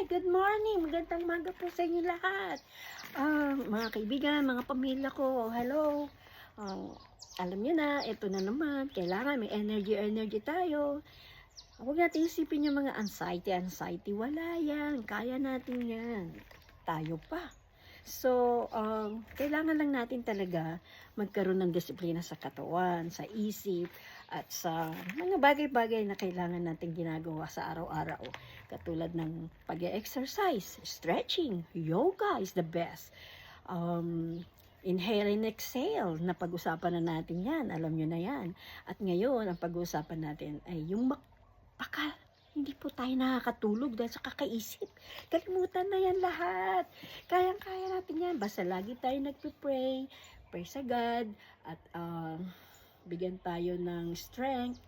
Good morning! Magandang umaga po sa inyo lahat. Mga kaibigan, mga pamilya ko, hello. Alam niyo na, ito na naman, kailangan may energy tayo. Huwag natin isipin yung mga anxiety. Wala yan, kaya natin yan. Tayo pa. So, kailangan lang natin talaga magkaroon ng disiplina sa katawan, sa isip, at sa mga bagay-bagay na kailangan natin ginagawa sa araw-araw. Katulad ng pag-exercise, stretching, yoga is the best. Inhale and exhale, na pag-usapan na natin yan, alam nyo na yan. At ngayon, ang pag-usapan natin ay yung baka hindi po tayo nakakatulog dahil sa kakaisip. Kalimutan na yan lahat. Kayang-kaya natin yan. Basta lagi tayo nagpipray, pray sa God, at bigyan tayo ng strength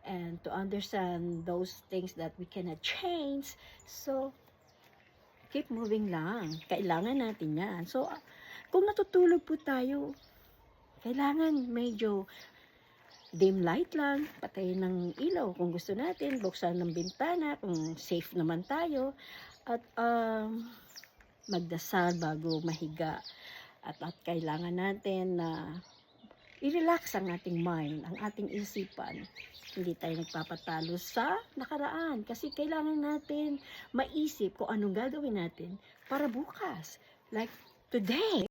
and to understand those things that we cannot change. So, keep moving lang. Kailangan natin yan. So, kung natutulog po tayo, kailangan medyo dim light lang, patayin ng ilaw kung gusto natin, buksan ng bintana kung safe naman tayo, at magdasal bago mahiga. At kailangan natin na i-relax ang ating mind, ang ating isipan. Hindi tayo nagpapatalo sa nakaraan kasi kailangan natin maisip kung anong gagawin natin para bukas. Like today.